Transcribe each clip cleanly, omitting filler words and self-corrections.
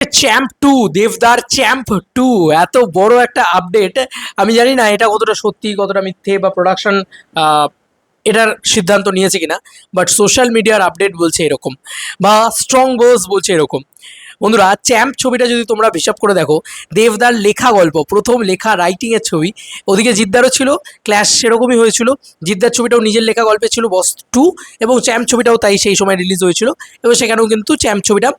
Champ 2, দেবদার champ 2 এত বড় একটা আপডেট। আমি জানি না এটা কতটা সত্যি কতটা মিথ্যে বা প্রোডাকশন এটার সিদ্ধান্ত নিয়েছে কিনা, বাট সোশ্যাল মিডিয়ার আপডেট বলছে এরকম, বা স্ট্রং গোজ বলছে এরকম। বন্ধুরা, চ্যাম্প ছবিটা যদি তোমরা হিসাব করে দেখো, দেবদার লেখা গল্প, প্রথম লেখা রাইটিংয়ের ছবি। ওদিকে জিদ্দারও ছিল, ক্ল্যাশ সেরকমই হয়েছিল। জিদ্দার ছবিটাও নিজের লেখা গল্পে ছিল, বস 2, এবং চ্যাম্প ছবিটাও তাই সেই সময় রিলিজ হয়েছিল। এবং সেখানেও কিন্তু চ্যাম্প ছবিটা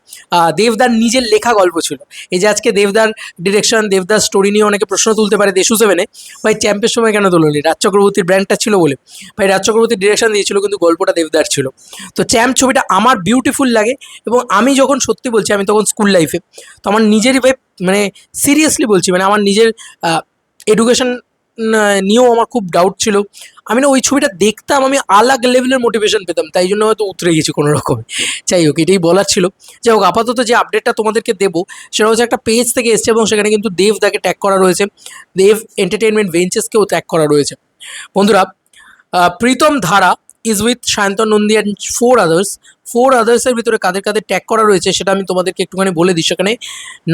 দেবদার নিজের লেখা গল্প ছিল। এই যে আজকে দেবদার ডিরেকশন, দেবদার স্টোরি নিয়ে অনেকে প্রশ্ন তুলতে পারে দেশু 7-এ, ভাই চ্যাম্পের সময় কেন তোলনি? রাজ চক্রবর্তীর ব্র্যান্ডটা ছিল বলে। ভাই রাজ চক্রবর্তীর ডিরেকশন দিয়েছিল, কিন্তু গল্পটা দেবদার ছিল। তো চ্যাম্প ছবিটা আমার বিউটিফুল লাগে। এবং আমি যখন সত্যি বলছি, আমি তখন স্কুল লাইফে, তো আমার নিজেরই ভাই, মানে সিরিয়াসলি বলছি, মানে আমার নিজের এডুকেশন নিয়েও আমার খুব ডাউট ছিল। আমি না ওই ছবিটা দেখতাম, আমি আলাগ লেভেলের মোটিভেশন পেতাম, তাই জন্য হয়তো উতরে গেছি কোনো রকমে। যাই হোক, এটাই বলার ছিল। যাই হোক, আপাতত যে আপডেটটা তোমাদেরকে দেবো সেটা হচ্ছে একটা পেজ থেকে এসছে, এবং সেখানে কিন্তু দেবদাকে ট্যাগ করা রয়েছে, দেব এন্টারটেনমেন্ট ভেঞ্চার্সকেও ট্যাগ করা রয়েছে। বন্ধুরা, প্রীতম ধারা is with Sayantan Nandi and 4 others. 4 আদার্সের ভিতরে কাদের কাদের ট্যাগ করা রয়েছে সেটা আমি তোমাদেরকে একটুখানি বলে দিই। সেখানে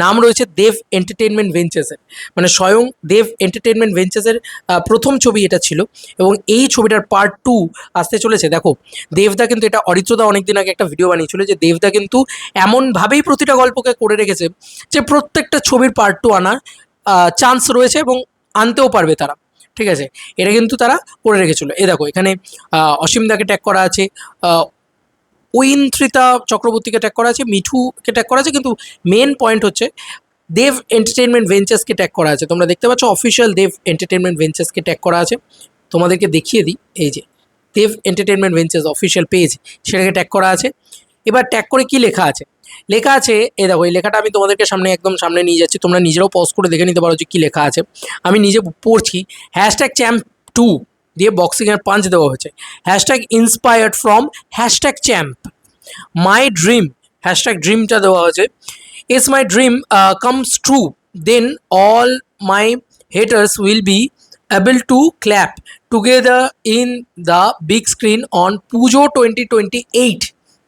নাম রয়েছে দেব এন্টারটেনমেন্ট ভেঞ্চার্সের, মানে স্বয়ং দেব এন্টারটেনমেন্ট ভেঞ্চার্সের প্রথম ছবি এটা ছিল। এবং এই ছবিটার পার্ট 2 আসতে চলেছে। দেখো, দেবদা কিন্তু এটা, অরিত্রদা অনেকদিন আগে একটা ভিডিও বানিয়েছিল যে দেবদা কিন্তু এমনভাবেই প্রতিটা গল্পকে করে রেখেছে যে প্রত্যেকটা ছবির পার্ট 2 আনার চান্স রয়েছে, এবং আনতেও পারবে তারা। ঠিক আছে, এটা কিন্তু তারা করে রেখেছিল। এ দেখো, এখানে অসীমদাকে ট্যাগ করা আছে, ঐন্দ্রিতা চক্রবর্তীকে ট্যাগ করা আছে, মিঠুকে ট্যাগ করা আছে, কিন্তু মেন পয়েন্ট হচ্ছে দেব এন্টারটেনমেন্ট ভেঞ্চার্সকে ট্যাগ করা আছে। তোমরা দেখতে পাচ্ছ অফিসিয়াল দেব এন্টারটেনমেন্ট ভেঞ্চার্সকে ট্যাগ করা আছে। তোমাদেরকে দেখিয়ে দিই, এই যে দেব এন্টারটেনমেন্ট ভেঞ্চার্স অফিসিয়াল পেজ, সেটাকে ট্যাগ করা আছে। এবার ট্যাগ করে কি লেখা আছে? লেখা আছে, এ দেখো, এই লেখাটা আমি তোমাদেরকে সামনে, একদম সামনে নিয়ে যাচ্ছি, তোমরা নিজেরাও পজ করে দেখে নিতে পারো যে কী লেখা আছে। আমি নিজে পড়ছি। #চ্যাম্প 2 দিয়ে বক্সিংয়ের পাঞ্চ দেওয়া হয়েছে। Inspired from #champ my dream, ড্রিমটা দেওয়া হয়েছে। Is my dream comes true, then all my haters will be able to clap together in the big screen on পুজো 2028,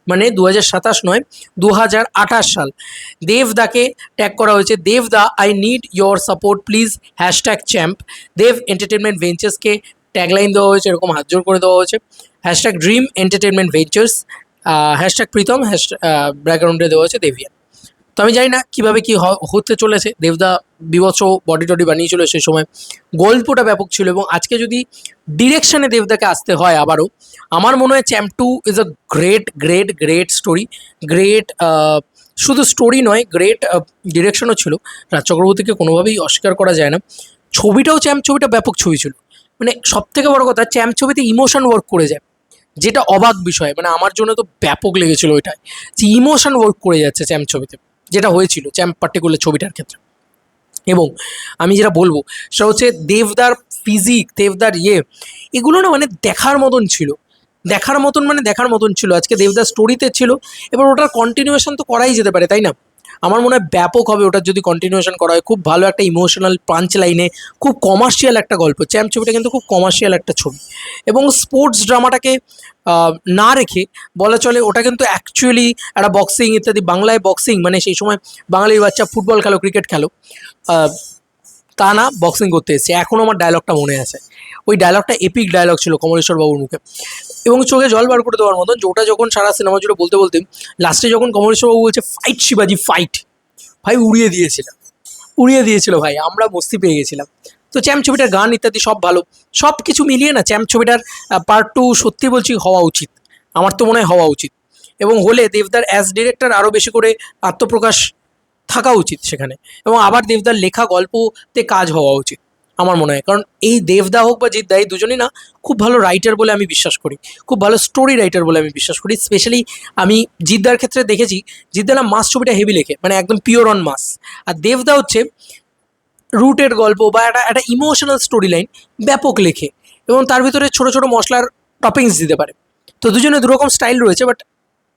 মানে 2027 নয়, 2028 সাল। দেবদাকে ট্যাগ করা হয়েছে, দেবদা I need your support please, #champ. Dev entertainment ভেঞ্চার্সকে ট্যাগলাইন দেওয়া হয়েছে, এরকম হাত জোর করে দেওয়া হয়েছে। #ড্রিম এন্টারটেনমেন্ট ভেঞ্চার্স, #প্রীতম, ব্যাকগ্রাউন্ডে দেওয়া হয়েছে দেবিয়া। তো আমি জানি না কীভাবে কী হতে চলেছে। দেবদা বিভৎস বডি টডি বানিয়েছিল সেই সময়, গল্পটা ব্যাপক ছিল। এবং আজকে যদি ডিরেকশানে দেবদাকে আসতে হয় আবারও, আমার মনে হয় champ 2 is a great great great story. Great, শুধু স্টোরি নয়, গ্রেট ডিরেকশনও ছিল। রাজ চক্রবর্তীকে কোনোভাবেই অস্বীকার করা যায় না। ছবিটাও, চ্যাম্প ছবিটা ব্যাপক ছবি ছিল। মানে সবথেকে বড় কথা, চ্যাম্প ছবিতে ইমোশন ওয়ার্ক করে যায়, যেটা অবাক বিষয়। মানে আমার জন্য তো ব্যাপক লেগেছিল ওইটাই, যে ইমোশন ওয়ার্ক করে যাচ্ছে চ্যাম্প ছবিতে, যেটা হয়েছিল চ্যাম্প পার্টিকুলার ছবিটার ক্ষেত্রে। এবং আমি যেটা বলবো সেটা হচ্ছে দেবদার ফিজিক, দেবদার এগুলো না মানে দেখার মতন ছিল, দেখার মতন, মানে দেখার মতন ছিল। আজকে দেবদার স্টোরিতে ছিল, এবার ওটার কন্টিনিউয়েশন তো করাই যেতে পারে, তাই না? আমার মনে হয় ব্যাপক হবে ওটার যদি কন্টিনিউয়েশন করা হয়। খুব ভালো একটা ইমোশনাল পাঞ্চ লাইনে, খুব কমার্শিয়াল একটা গল্প। চ্যাম্প ছবিটা কিন্তু খুব কমার্শিয়াল একটা ছবি, এবং স্পোর্টস ড্রামাটাকে না রেখে বলা চলে ওটা কিন্তু অ্যাকচুয়ালি একটা বক্সিং ইত্যাদি। বাংলায় বক্সিং মানে সেই সময় বাঙালির বাচ্চা ফুটবল খেলো, ক্রিকেট খেলো, তা না, বক্সিং করতে এসেছে। এখনও আমার ডায়লগটা মনে আছে, ওই ডায়লগটা এপিক ডায়লগ ছিল কমলেশ্বর বাবুর মুখে, এবং চোখে জল বার করে দেওয়ার মতন। যে ওটা যখন সারা সিনেমা জুড়ে বলতে বলতে লাস্টে যখন কমলেশ্বর বাবু বলছে ফাইট শিবাজি ফাইট, ভাই উড়িয়ে দিয়েছিল ভাই, আমরা মস্তি পেয়ে গেছিলাম। তো চ্যাম্প ছবিটার গান ইত্যাদি সব ভালো, সব কিছু মিলিয়ে না চ্যাম্প ছবিটার পার্ট 2 সত্যি বলছি হওয়া উচিত, আমার তো মনে হয় হওয়া উচিত। এবং হলে দেবদার অ্যাজ ডিরেক্টর আরও বেশি করে আত্মপ্রকাশ থাকা উচিত সেখানে, এবং আবার দেবদার লেখা গল্পতে কাজ হওয়া উচিত আমার মনে হয়। কারণ এই দেবদা হোক বা জিদ্দা, এই দুজনেই না খুব ভালো রাইটার বলে আমি বিশ্বাস করি, খুব ভালো স্টোরি রাইটার বলে আমি বিশ্বাস করি। স্পেশালি আমি জিদ্দার ক্ষেত্রে দেখেছি, জিদ্দা না মাস ছবিটা হেভি লেখে, মানে একদম পিওর অন মাস। আর দেবদা হচ্ছে রুটেড গল্প বা একটা ইমোশনাল স্টোরি লাইন ব্যাপক লেখে, এবং তার ভিতরে ছোটো ছোটো মশলার টপিংস দিতে পারে। তো দুজনে দুরকম স্টাইল রয়েছে, বাট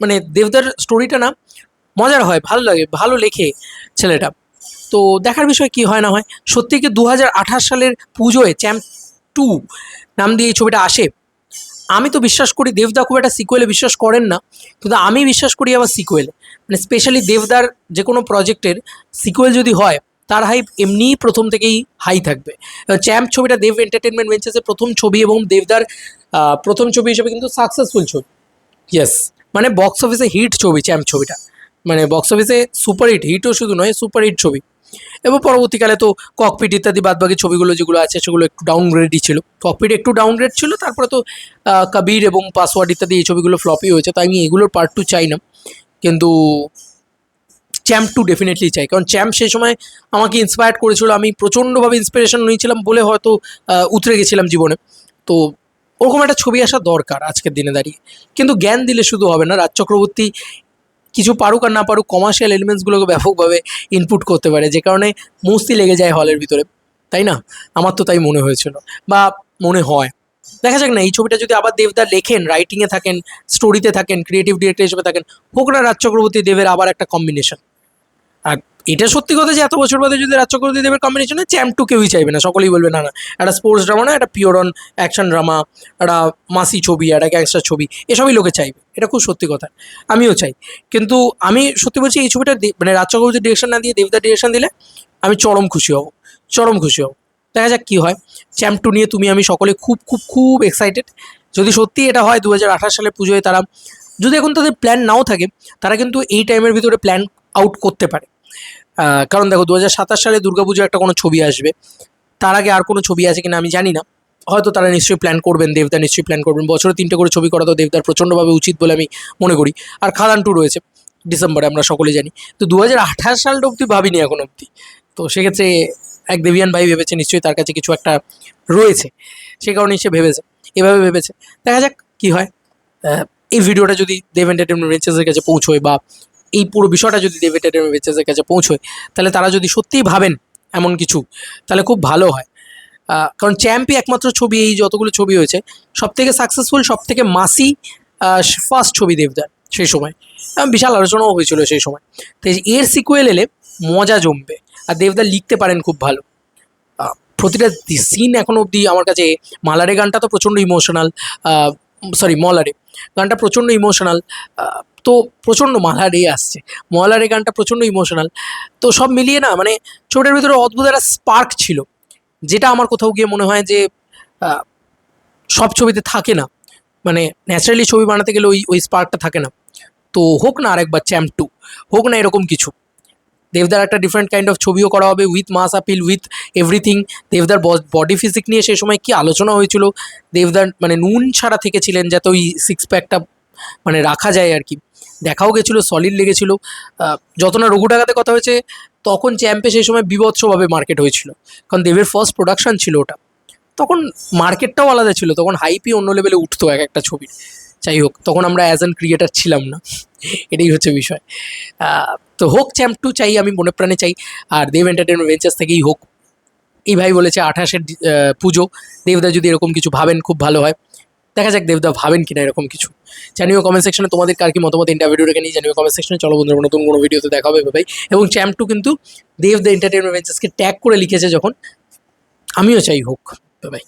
মানে দেবদার স্টোরিটা না মজার হয়, ভালো লাগে, ভালো লেখে ছেলেটা। তো দেখার বিষয় কি হয় না হয়। সত্যি কি 2028 সালের পুজোয় চ্যাম্প 2 নাম দিয়ে এই ছবিটা আসে? আমি তো বিশ্বাস করি, দেবদা খুব একটা সিকুয়েলে বিশ্বাস করেন না, কিন্তু আমি বিশ্বাস করি আবার সিকুয়েলে। মানে স্পেশালি দেবদার যে কোনো প্রজেক্টের সিকুয়েল যদি হয় তার হাইপ এমনিই প্রথম থেকেই হাই থাকবে। চ্যাম্প ছবিটা দেব এন্টারটেনমেন্ট ভেঞ্চার্সের প্রথম ছবি এবং দেবদার প্রথম ছবি হিসেবে কিন্তু সাকসেসফুল ছবি। ইয়েস, মানে বক্স অফিসে হিট ছবি চ্যাম্প ছবিটা, মানে বক্স অফিসে সুপার হিট, হিটও শুধু নয় সুপার হিট ছবি। এবং পরবর্তীকালে তো ককপিট ইত্যাদি বাদবাকি ছবিগুলো যেগুলো আছে সেগুলো একটু ডাউনগ্রেডই ছিল, ককপিট একটু ডাউনগ্রেড ছিল, তারপরে তো কবির এবং পাসওয়ার্ড ইত্যাদি এই ছবিগুলো ফ্লপই হয়েছে, তাই আমি এগুলোর পার্ট 2 চাই না, কিন্তু চ্যাম্প 2 ডেফিনেটলি চাই, কারণ চ্যাম্প সেই সময় আমাকে ইন্সপায়ার করেছিল, আমি প্রচণ্ডভাবে ইন্সপিরেশন নিয়েছিলাম বলে হয়তো উতরে গেছিলাম জীবনে। তো ওরকম একটা ছবি আসা দরকার আজকের দিনে দাঁড়িয়ে। কিন্তু জ্ঞান দিলে শুধু হবে না, রাজ চক্রবর্তী কিছু পারুক আর না পারুক কমার্শিয়াল এলিমেন্টসগুলোকে ব্যাপকভাবে ইনপুট করতে পারে, যে কারণে মস্তি লেগে যায় হলের ভিতরে, তাই না? আমার তো তাই মনে হয়েছিল বা মনে হয়। দেখা যাক না, এই ছবিটা যদি আবার দেবদা লেখেন, রাইটিংয়ে থাকেন, স্টোরিতে থাকেন, ক্রিয়েটিভ ডিরেক্টর হিসেবে থাকেন, হোক না রাজ চক্রবর্তী দেবের আবার একটা কম্বিনেশন। আর এটা সত্যি কথা যে এত বছর বাদে যদি রাজ চক্রবর্তী দেবের কম্বিনেশনে চ্যাম্প 2 কেউই চাইবে না, সকলেই বলবে না না একটা স্পোর্টস ড্রামা না, একটা পিওর অন অ্যাকশন ড্রামা, একটা মাসি ছবি, একটা গ্যাংস্টার ছবি, এসবই লোকে চাইবে, এটা খুব সত্যি কথা, আমিও চাই। কিন্তু আমি সত্যি বলছি এই ছবিটা মানে রাজ চক্রবর্তী ডিরেকশন না দিয়ে দেবদার ডিরেকশন দিলে আমি চরম খুশি হব, চরম খুশি হব। দেখা যাক কী হয়। চ্যাম্প 2 নিয়ে তুমি আমি সকলে খুব খুব খুব এক্সাইটেড। যদি সত্যি এটা হয় 2028 সালের পুজোয়, তারা যদি এখন তাদের প্ল্যান নাও থাকে, তারা কিন্তু এই টাইমের ভিতরে প্ল্যান আউট করতে পারে। কারণ দেখো 2027 সালে দুর্গাপুজো একটা কোনো ছবি আসবে, তার আগে আর কোনো ছবি আছে কিনা আমি জানি না, হয়তো তারা নিশ্চয়ই প্ল্যান করবেন, দেবদা নিশ্চয়ই প্ল্যান করবেন, বছরে 3টে করে ছবি করা তো দেবদার প্রচণ্ডভাবে উচিত বলে আমি মনে করি। আর খাদান 2 রয়েছে ডিসেম্বরে, আমরা সকলে জানি। তো 2028 সালটা অবধি ভাবিনি এখন অবধি, তো সেক্ষেত্রে এক দেবিয়ান ভাই ভেবেছে নিশ্চয়ই তার কাছে কিছু একটা রয়েছে, সে কারণেই সে ভেবেছে, এভাবে ভেবেছে। দেখা যাক কী হয়। এই ভিডিওটা যদি দেব এন্টারটেনমেন্ট ভেঞ্চার্সের কাছে পৌঁছয়, বা এই পুরো বিষয়টা যদি দেব এন্টারটেনমেন্ট ভেঞ্চার্সের কাছে পৌঁছয়, তাহলে তারা যদি সত্যিই ভাবেন এমন কিছু, তাহলে খুব ভালো হয়। কারণ চ্যাম্পই একমাত্র ছবি, এই যতগুলো ছবি হয়েছে সবথেকে সাকসেসফুল, সবথেকে মাসি ফার্স্ট ছবি দেবদার সেই সময়, বিশাল আলোচনাও হয়েছিল সেই সময়। তো এর সিকুয়েল এলে মজা জমবে, আর দেবদা লিখতে পারেন খুব ভালো। প্রতিটা সিন এখনো অবধি আমার কাছে, মালারে গানটা তো প্রচণ্ড ইমোশনাল, সরি মলারে গানটা প্রচণ্ড ইমোশনাল, তো প্রচণ্ড মালারে আসছে, মলারে গানটা প্রচণ্ড ইমোশনাল। তো সব মিলিয়ে না, মানে ছবিটার ভিতরে অদ্ভুত একটা স্পার্ক ছিল, যেটা আমার কোথাও গিয়ে মনে হয় যে সব ছবিতে থাকে না, মানে ন্যাচারালি ছবি বানাতে গেলে ওই ওই স্পার্কটা থাকে না। তো হোক না আরেকবার চ্যাম্প 2, হোক না এরকম কিছু, দেবদার একটা ডিফারেন্ট কাইন্ড অফ ছবিও করা হবে, with mass appeal, with everything. দেবদার বডি ফিজিক নিয়ে সেই সময় কী আলোচনা হয়েছিল, দেবদার মানে নুন ছাড়া থেকেছিলেন যাতে ওই সিক্স প্যাকটা মানে রাখা যায় আর কি, দেখাও গেছিলো, সলিড লেগেছিলো। যত না রঘু ডাকাতে কথা হয়েছে, তখন চ্যাম্পে সেই সময় বিভৎসভাবে মার্কেট হয়েছিল, কারণ দেবের ফার্স্ট প্রোডাকশান ছিল ওটা, তখন মার্কেটটাও আলাদা ছিল, তখন হাইপই অন্য লেভেলে উঠতো এক একটা ছবির। যাই হোক, তখন আমরা অ্যাজ অ্যান ক্রিয়েটার ছিলাম না, এটাই হচ্ছে বিষয়। তো হোক চ্যাম্প 2 চাই, আমি মনে প্রাণে চাই, আর দেব এন্টারটেনমেন্ট ভেঞ্চার্স থেকেই হোক। এই ভাই বলেছে 28-এর পুজো, দেবদা যদি এরকম কিছু ভাবেন খুব ভালো হয়। দেখা যাক দেবদা ভাবেন কিনা এরকম কিছু। জানিও কমেন্ট সেকশনে তোমাদের কার কি মতামত ইন্টার ভিডিও রেখে নিয়ে জানিও কমেন্ট সেকশনে। চলো বন্ধুরা, নতুন কোনো ভিডিওতে দেখা হবে ভাই। এবং চ্যাম্প 2 কিন্তু দেব দ্য এন্টারটেনমেন্ট ভেঞ্চার্সকে ট্যাগ করে লিখেছে যখন, আমিও চাই হোক। বাই।